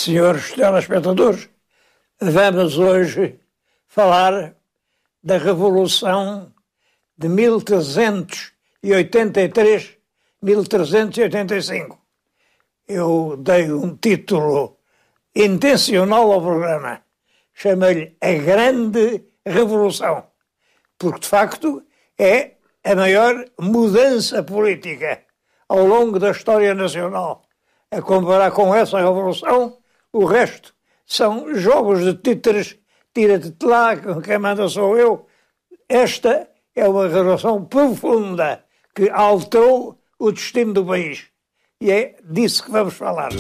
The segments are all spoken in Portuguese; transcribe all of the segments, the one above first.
Senhores telespectadores, vamos hoje falar da Revolução de 1383-1385. Eu dei um título intencional ao programa. Chamei-lhe A Grande Revolução, porque de facto é a maior mudança política ao longo da história nacional. A comparar com essa revolução, o resto são jogos de títeres, tira-te de lá, quem manda sou eu. Esta é uma revolução profunda que alterou o destino do país. E é disso que vamos falar.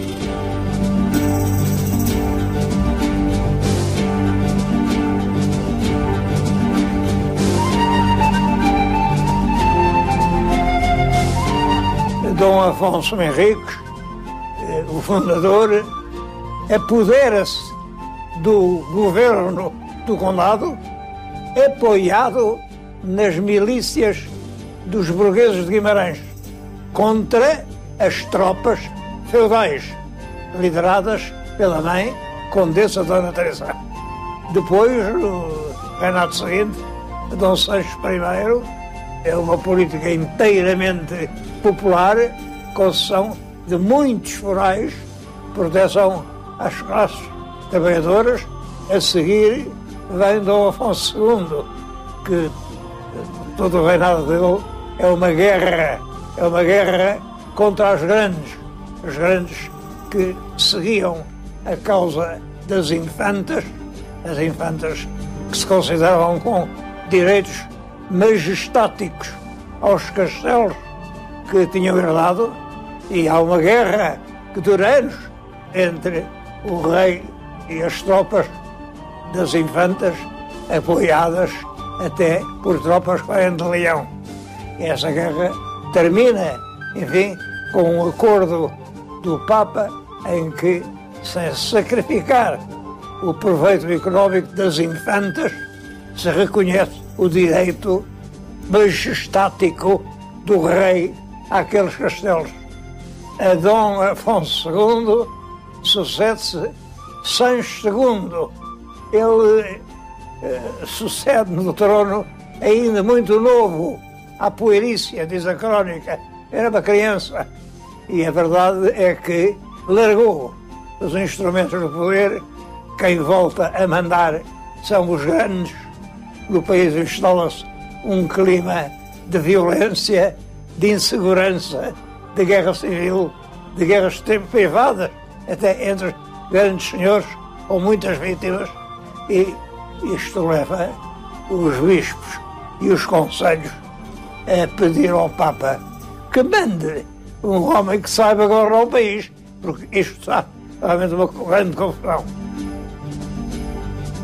Dom Afonso Henriques, o fundador, apodera-se do governo do condado, apoiado nas milícias dos burgueses de Guimarães, contra as tropas feudais, lideradas pela mãe, Condessa Dona Teresa. Depois, no reinado seguinte, Dom Sancho I, é uma política inteiramente popular, concessão de muitos forais, proteção às classes trabalhadoras. A seguir vem Dom Afonso II, que todo o reinado dele é uma guerra contra os grandes que seguiam a causa das infantas, as infantas que se consideravam com direitos majestáticos aos castelos que tinham herdado, e há uma guerra que dura anos entre o rei e as tropas das infantas, apoiadas até por tropas que vêm de Leão. E essa guerra termina, enfim, com um acordo do Papa em que, sem sacrificar o proveito económico das infantas, se reconhece o direito majestático do rei àqueles castelos. A Dom Afonso II sucede-se Sancho II. Ele sucede no trono ainda muito novo, à puerícia, diz a crónica. Era uma criança. E a verdade é que largou os instrumentos do poder. Quem volta a mandar são os grandes. No país instala-se um clima de violência, de insegurança, de guerra civil, de guerras privadas, até entre grandes senhores, com muitas vítimas, e isto leva os bispos e os conselhos a pedir ao Papa que mande um homem que saiba governar o país, porque isto está realmente uma grande confusão.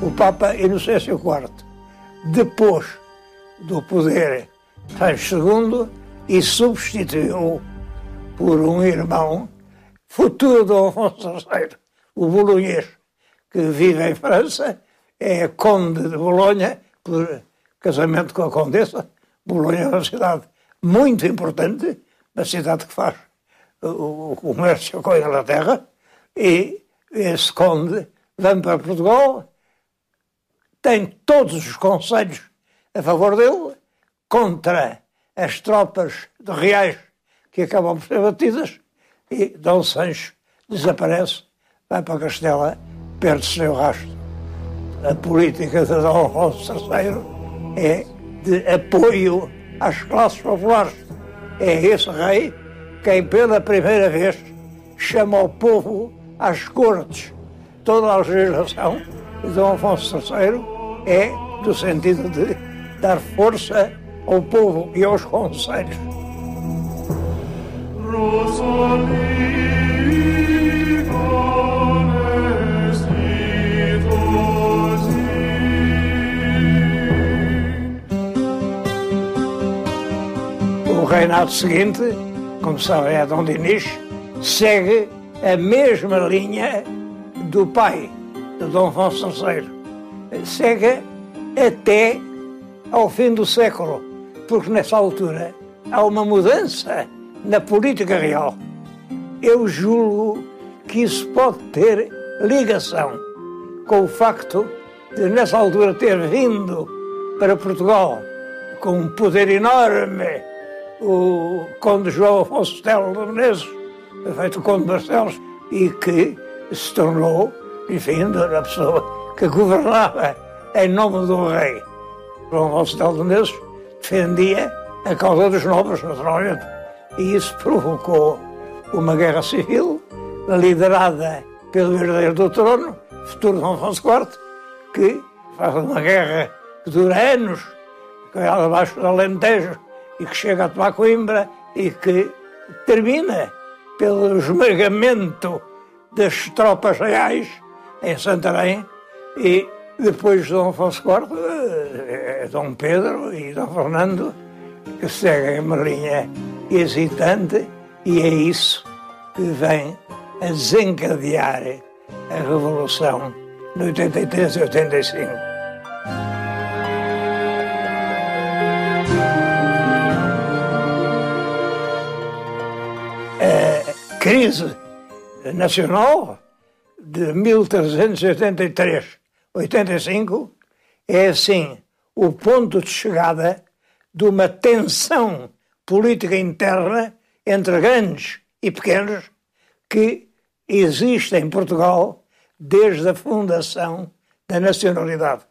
O Papa Inocêncio IV, depois do poder Sancho II, e substituiu por um irmão, futuro Dom Afonso III, o bolonhês, que vive em França, é conde de Bolonha, por casamento com a condessa. Bolonha é uma cidade muito importante, uma cidade que faz o comércio com a Inglaterra, e esse conde vem para Portugal, tem todos os conselhos a favor dele, contra as tropas de reais que acabam por ser batidas, e Dom Sancho desaparece, vai para Castela, perde o seu rastro. A política de Dom Afonso III é de apoio às classes populares. É esse rei quem pela primeira vez chama o povo às cortes. Toda a legislação de Dom Afonso III é do sentido de dar força ao povo e aos conselhos. O reinado seguinte, como sabe, é Dom Dinis, segue a mesma linha do pai, de Dom Afonso III. Segue até ao fim do século, porque nessa altura há uma mudança na política real. Eu julgo que isso pode ter ligação com o facto de, nessa altura, ter vindo para Portugal com um poder enorme o conde João Afonso Stella de Menezes, feito conde Barcelos, e que se tornou, enfim, a pessoa que governava em nome do rei. João Afonso Stella de Menezes defendia a causa dos nobres, naturalmente, e isso provocou uma guerra civil liderada pelo herdeiro do trono, futuro Dom Afonso IV, que faz uma guerra que dura anos, que é abaixo do Alentejo e que chega a tomar Coimbra e que termina pelo esmagamento das tropas reais em Santarém, e depois de Dom Afonso IV, Dom Pedro e Dom Fernando, que seguem uma linha hesitante, e é isso que vem a desencadear a Revolução de 83 e 85. A crise nacional de 1383-85 é, assim, o ponto de chegada de uma tensão política interna entre grandes e pequenos que existe em Portugal desde a fundação da nacionalidade.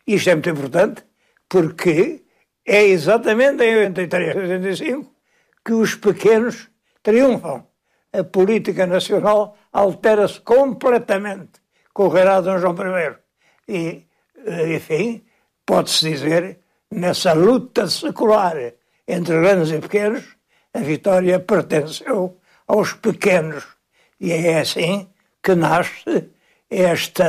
Isto é muito importante porque é exatamente em 83 e 85 que os pequenos triunfam. A política nacional altera-se completamente com o reinado de Dom João I. E, enfim, pode-se dizer, nessa luta secular entre grandes e pequenos, a vitória pertenceu aos pequenos. E é assim que nasce este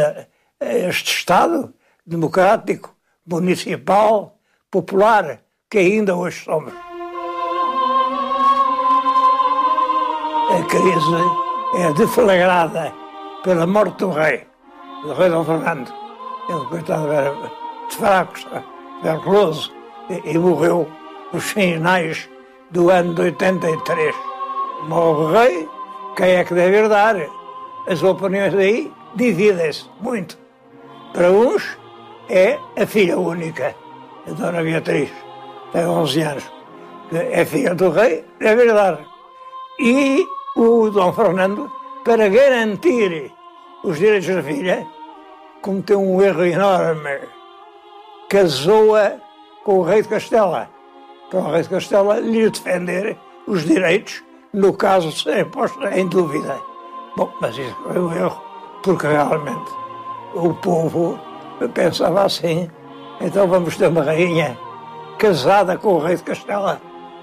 Estado democrático, municipal, popular, que ainda hoje somos. A crise é deflagrada pela morte do rei Dom Fernando. Ele, coitado, era de fracos, tuberculoso, e morreu nos finais do ano de 83. Morre o rei, quem é que deve herdar? As opiniões aí dividem-se muito. Para uns é a filha única, a Dona Beatriz, tem 11 anos, que é filha do rei, deve herdar. E o Dom Fernando, para garantir os direitos da filha, cometeu um erro enorme. Casou-a com o rei de Castela, para o rei de Castela lhe defender os direitos, no caso de serem postos em dúvida. Bom, mas isso foi um erro, porque realmente o povo pensava assim: então vamos ter uma rainha casada com o rei de Castela,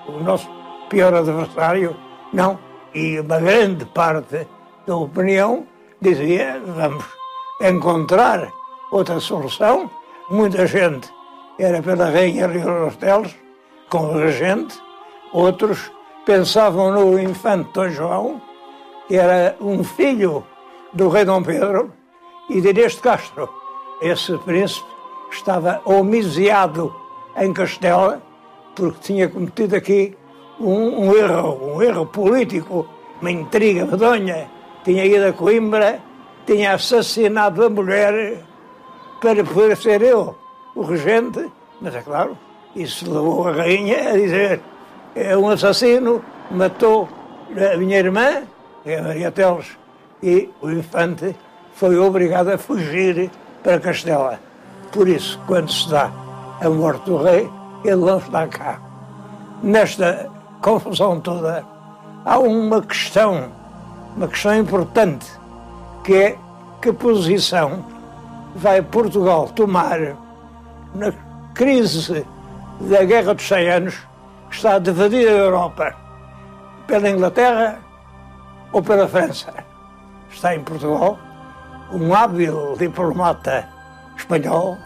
o nosso pior adversário? Não. E uma grande parte da opinião dizia: vamos encontrar outra solução. Muita gente era pela rainha Leonor dos Teles, com o regente. Outros pensavam no infante Dom João, que era um filho do rei Dom Pedro e de Inês de Castro. Esse príncipe estava homiciado em Castela porque tinha cometido aqui um erro político, uma intriga medonha. Tinha ido a Coimbra, tinha assassinado a mulher para poder ser eu o regente, mas é claro, isso levou a rainha a dizer: é um assassino, matou a minha irmã, que é a Maria Teles, e o infante foi obrigado a fugir para Castela. Por isso, quando se dá a morte do rei, ele não está cá. Nesta confusão toda, há uma questão importante, que é que posição vai Portugal tomar na crise da Guerra dos 100 Anos, que está a dividir a Europa, pela Inglaterra ou pela França. Está em Portugal um hábil diplomata espanhol,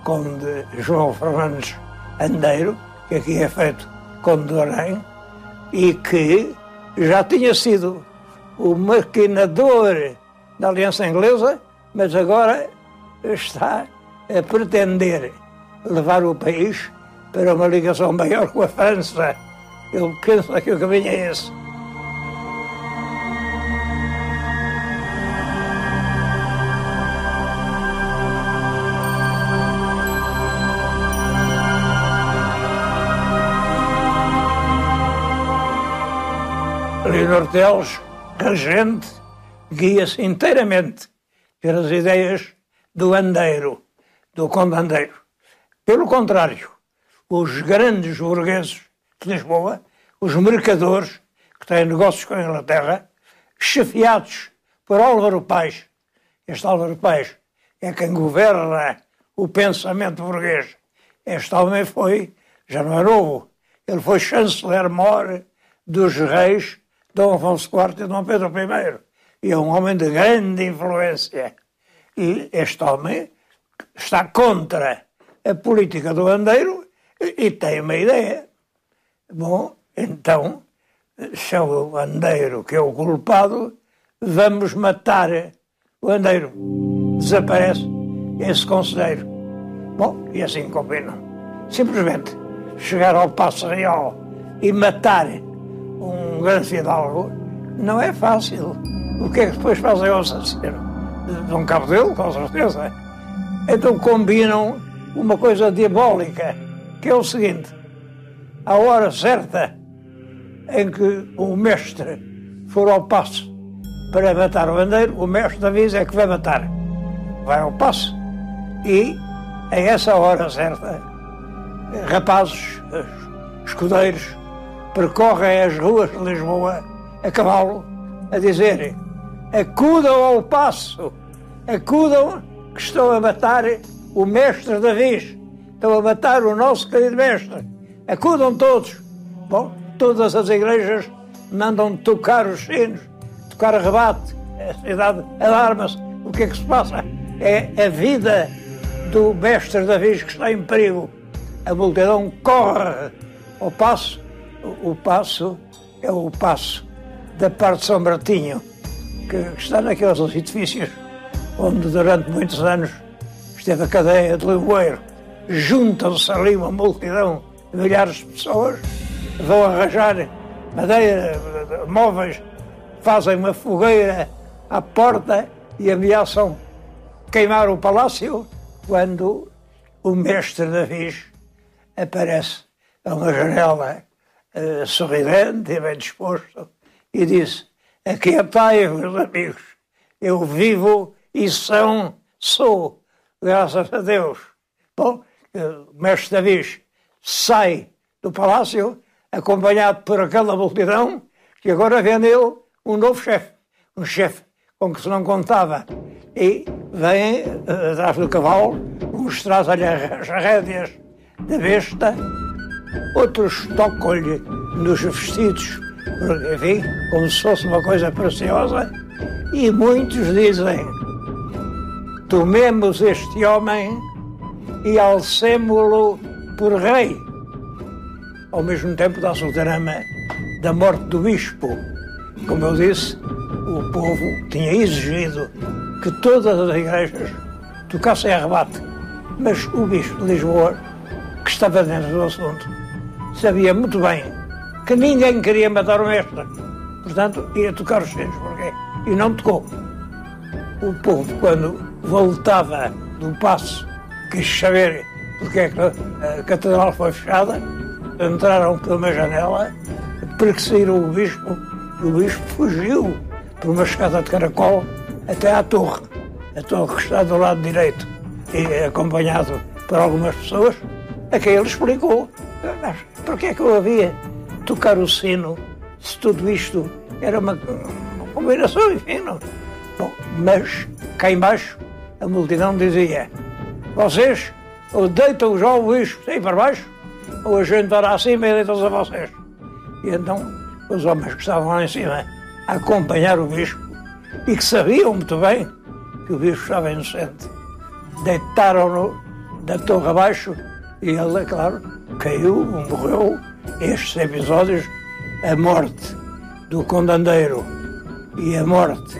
conde João Fernandes Andeiro, que aqui é feito conde de Orém, e que já tinha sido o maquinador da Aliança Inglesa, mas agora está a pretender levar o país para uma ligação maior com a França. Eu penso que o caminho é esse. Avelino Orteles, regente, guia-se inteiramente pelas ideias do Andeiro, do Conde Andeiro. Pelo contrário, os grandes burgueses de Lisboa, os mercadores que têm negócios com a Inglaterra, chefiados por Álvaro Paes. Este Álvaro Paes é quem governa o pensamento burguês. Este homem foi, já não é novo, ele foi chanceler-mor dos reis Dom Afonso IV e Dom Pedro I. E é um homem de grande influência. E este homem está contra a política do Andeiro e tem uma ideia. Bom, então, se é o Andeiro que é o culpado, vamos matar o Andeiro. Desaparece esse conselheiro. Bom, e assim combinam. Simplesmente chegar ao Paço Real e matar um grande fidalgo não é fácil. O que é que depois fazem ao assassino? Dão cabo dele, com certeza. Então combinam uma coisa diabólica, que é o seguinte: à hora certa em que o mestre for ao paço para matar o Andeiro, o mestre avisa é que vai matar. Vai ao paço e, a essa hora certa, rapazes, escudeiros, percorrem as ruas de Lisboa a cavalo a dizerem: acudam ao paço, acudam que estão a matar o mestre Davis, estão a matar o nosso querido mestre, acudam todos. Bom, todas as igrejas mandam tocar os sinos, tocar rebate, a cidade alarma-se. O que é que se passa? É a vida do mestre Davis que está em perigo. A multidão corre ao paço. O paço é o paço da parte de São Martinho, que está naqueles edifícios onde durante muitos anos esteve a cadeia de Limoeiro. Juntam-se ali uma multidão de milhares de pessoas, vão arranjar madeira, móveis, fazem uma fogueira à porta e ameaçam queimar o palácio, quando o mestre Davis aparece a uma janela sorridente e bem disposto e disse: aquietai-vos, meus amigos, eu vivo e sou, graças a Deus. Bom, o mestre Davis sai do palácio acompanhado por aquela multidão que agora vê nele um novo chefe, um chefe com que se não contava. E vem atrás do cavalo, uns trazem-lhe as rédeas da besta, outros tocam-lhe nos vestidos, enfim, como se fosse uma coisa preciosa, e muitos dizem: tomemos este homem e alcemo-lo por rei. Ao mesmo tempo dá-se o drama da morte do bispo. Como eu disse, o povo tinha exigido que todas as igrejas tocassem a rebate, mas o bispo de Lisboa, que estava dentro do assunto, sabia muito bem que ninguém queria matar o mestre, portanto ia tocar os sinos, porquê? E não tocou. O povo, quando voltava do paço, quis saber porque é que a catedral foi fechada, entraram por uma janela, perseguiram o bispo, e o bispo fugiu por uma escada de caracol até à torre. A torre que está do lado direito, e acompanhado por algumas pessoas, a quem ele explicou: mas porquê é que eu havia tocar o sino, se tudo isto era uma combinação, enfim, não? Bom, mas cá embaixo a multidão dizia: vocês ou deitam já o bispo aí para baixo, ou a gente vai lá acima e deitam-se a vocês. E então os homens que estavam lá em cima a acompanhar o bispo, e que sabiam muito bem que o bispo estava inocente, deitaram-no da torre abaixo e ele, é claro, caiu, morreu. Estes episódios, a morte do Conde Andeiro e a morte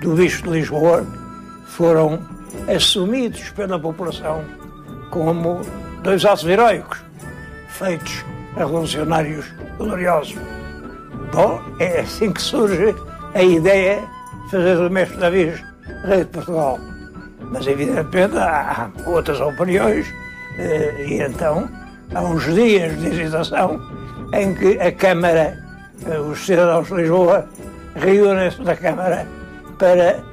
do bispo de Lisboa, foram assumidos pela população como dois atos heroicos, feitos a revolucionários gloriosos. Bom, é assim que surge a ideia de fazer do mestre Davis rei de Portugal. Mas, evidentemente, há outras opiniões, e então há uns dias de hesitação em que a Câmara os cidadãos de Lisboa reúnem-se na Câmara para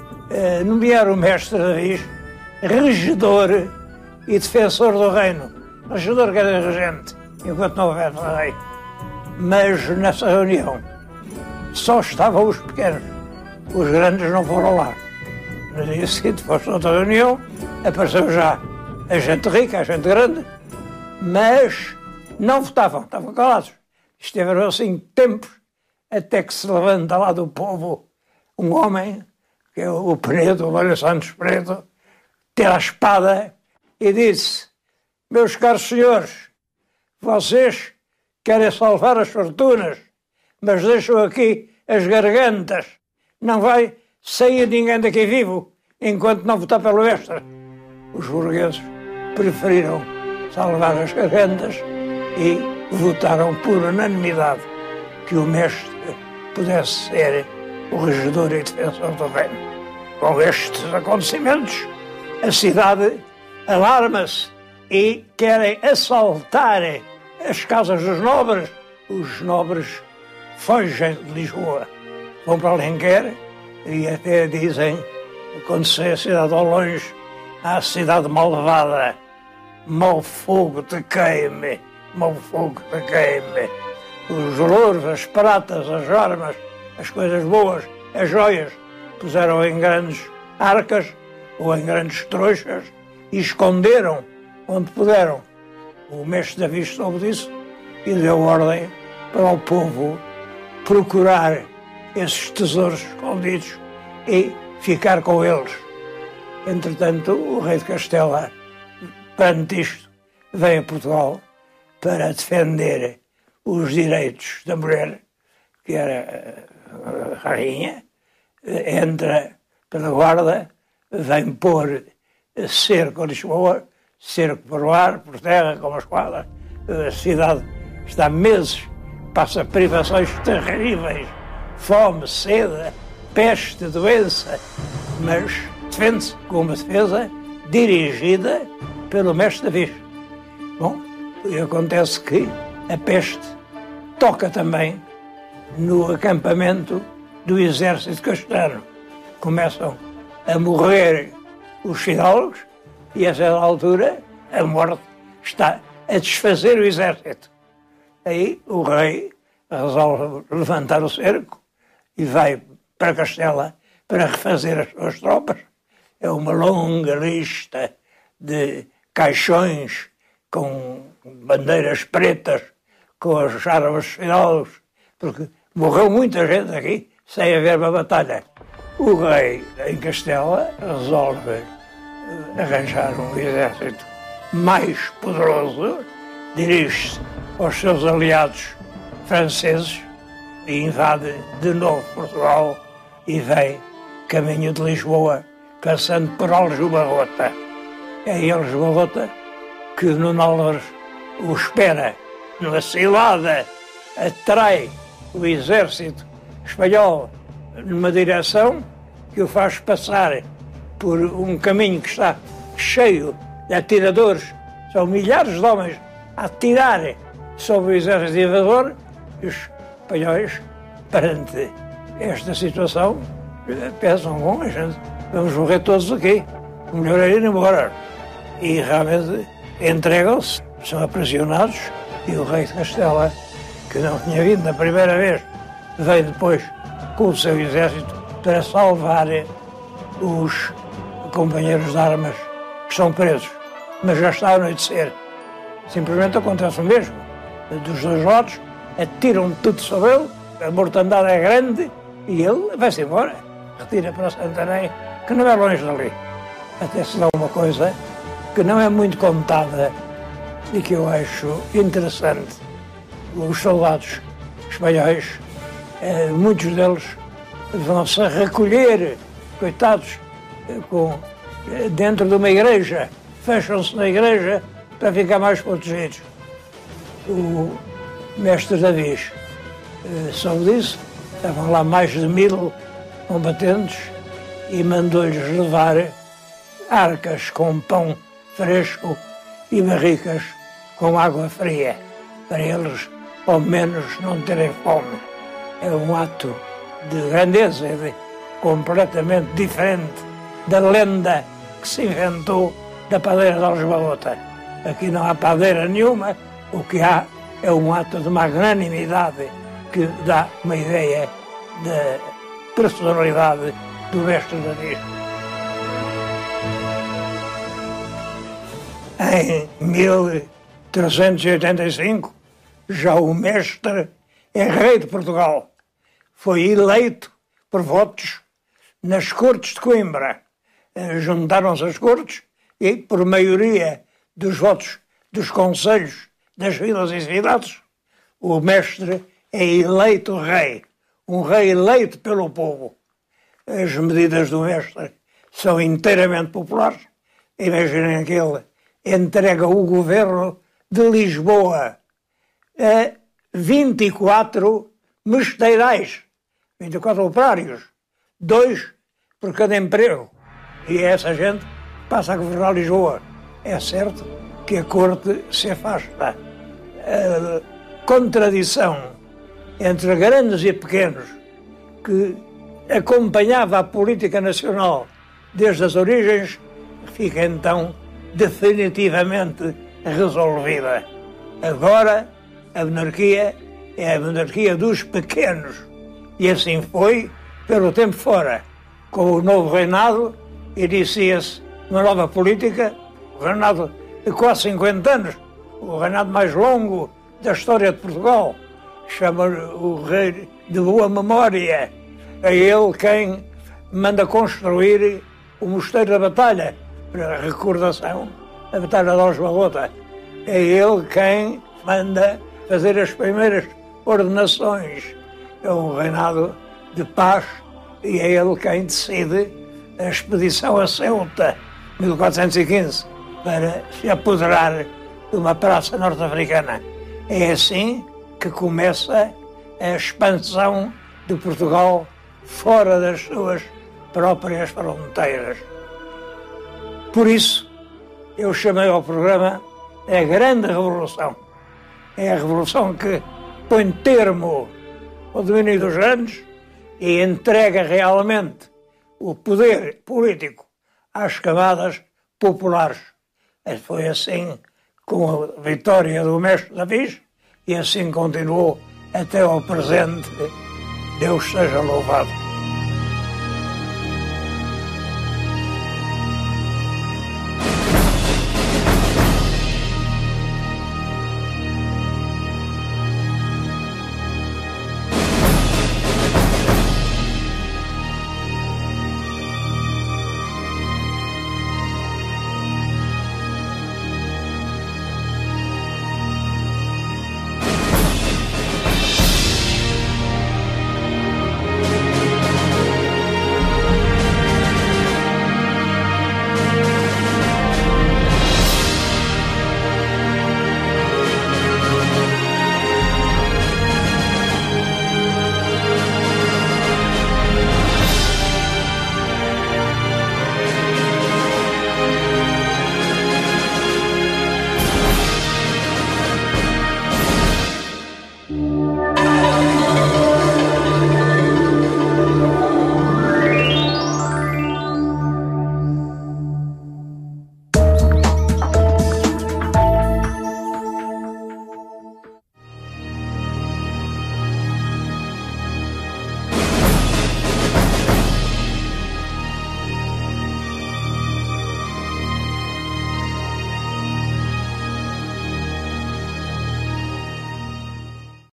nomear o mestre Davis regedor e defensor do reino. Regedor quer dizer regente, enquanto não houver rei. Mas nessa reunião só estavam os pequenos, os grandes não foram lá. No dia seguinte, foste outra reunião, apareceu já a gente rica, a gente grande, mas não votavam, estavam calados. Estiveram assim tempos, até que se levanta lá do povo um homem, que é o Penedo, o Mário Santos Penedo, tira a espada e disse: meus caros senhores, vocês querem salvar as fortunas, mas deixam aqui as gargantas. Não vai sair ninguém daqui vivo enquanto não votar pelo mestre. Os burgueses preferiram salvar as gargantas e votaram por unanimidade que o mestre pudesse ser o regedor e defensor do reino. Com estes acontecimentos, a cidade alarma-se e querem assaltar as casas dos nobres. Os nobres fogem de Lisboa, vão para Alenquer e até dizem, quando se vê a cidade ao longe, a cidade malvada, mau fogo te queime, mau fogo te queime. Os louros, as pratas, as armas, as coisas boas, as joias, puseram em grandes arcas ou em grandes trouxas e esconderam onde puderam. O mestre Davis soube disso e deu ordem para o povo procurar esses tesouros escondidos e ficar com eles. Entretanto, o rei de Castela, perante isto, veio a Portugal para defender os direitos da mulher, que era a rainha, entra pela guarda, vem pôr cerco a Lisboa, cerco por ar, por terra, com uma esquadra. A cidade está meses, passa privações terríveis, fome, sede, peste, doença, mas defende-se com uma defesa dirigida pelo mestre Davis. Bom, e acontece que a peste toca também no acampamento do exército castelhano. Começam a morrer os fidalgos e, a certa altura, a morte está a desfazer o exército. Aí o rei resolve levantar o cerco e vai para Castela para refazer as suas tropas. É uma longa lista de caixões com bandeiras pretas, com as armas fidalgos, porque morreu muita gente aqui sem haver uma batalha. O rei, em Castela, resolve arranjar um exército mais poderoso, dirige-se aos seus aliados franceses e invade de novo Portugal e vem caminho de Lisboa, passando por Aljubarrota. É em Aljubarrota que Nuno Álvares o espera numa cilada, atrai o exército espanhol numa direção que o faz passar por um caminho que está cheio de atiradores. São milhares de homens a atirar sobre o exército invasor e os espanhóis, perante esta situação, pensam, bom, a gente, vamos morrer todos aqui, o melhor é ir embora. E realmente entregam-se, são aprisionados e o rei de Castela, que não tinha vindo na primeira vez, veio depois com o seu exército para salvar os companheiros de armas que são presos. Mas já está a anoitecer. Simplesmente acontece o mesmo. Dos dois lados, atiram tudo sobre ele, a mortandade é grande e ele vai-se embora. Retira para Santarém, que não é longe dali. Até se dá uma coisa que não é muito contada e que eu acho interessante. Os soldados espanhóis, muitos deles vão-se recolher, coitados, dentro de uma igreja, fecham-se na igreja para ficar mais protegidos. O mestre Davis soube disso, estavam lá mais de 1000 combatentes e mandou-lhes levar arcas com pão fresco e barricas com água fria, para eles, ao menos, não terem fome. é um ato de grandeza, completamente diferente da lenda que se inventou da padeira de Aljubarrota. Aqui não há padeira nenhuma, o que há é um ato de magnanimidade que dá uma ideia da personalidade do mestre David. Em 1385, já o mestre é rei de Portugal. Foi eleito por votos nas Cortes de Coimbra. Juntaram-se as Cortes e, por maioria dos votos dos conselhos das vilas e cidades, o mestre é eleito rei. Um rei eleito pelo povo. As medidas do mestre são inteiramente populares. Imaginem que ele entrega o governo de Lisboa a 24 mesteirais, 24 operários, 2 por cada emprego. E essa gente passa a governar Lisboa. É certo que a corte se afasta. A contradição entre grandes e pequenos, que acompanhava a política nacional desde as origens, fica então definitivamente resolvida. Agora a monarquia é a monarquia dos pequenos, e assim foi pelo tempo fora. Com o novo reinado inicia-se uma nova política, o reinado de quase 50 anos, o reinado mais longo da história de Portugal. Chama o rei de boa memória. É ele quem manda construir o Mosteiro da Batalha, para recordação da Batalha de Aljubarrota. É ele quem manda fazer as primeiras ordenações. É um reinado de paz e é ele quem decide a expedição a Ceuta, 1415, para se apoderar de uma praça norte-africana. É assim que começa a expansão de Portugal fora das suas próprias fronteiras. Por isso, eu chamei ao programa a Grande Revolução. É a revolução que põe termo ao domínio dos grandes e entrega realmente o poder político às camadas populares. Foi assim com a vitória do mestre David e assim continuou até ao presente. Deus seja louvado.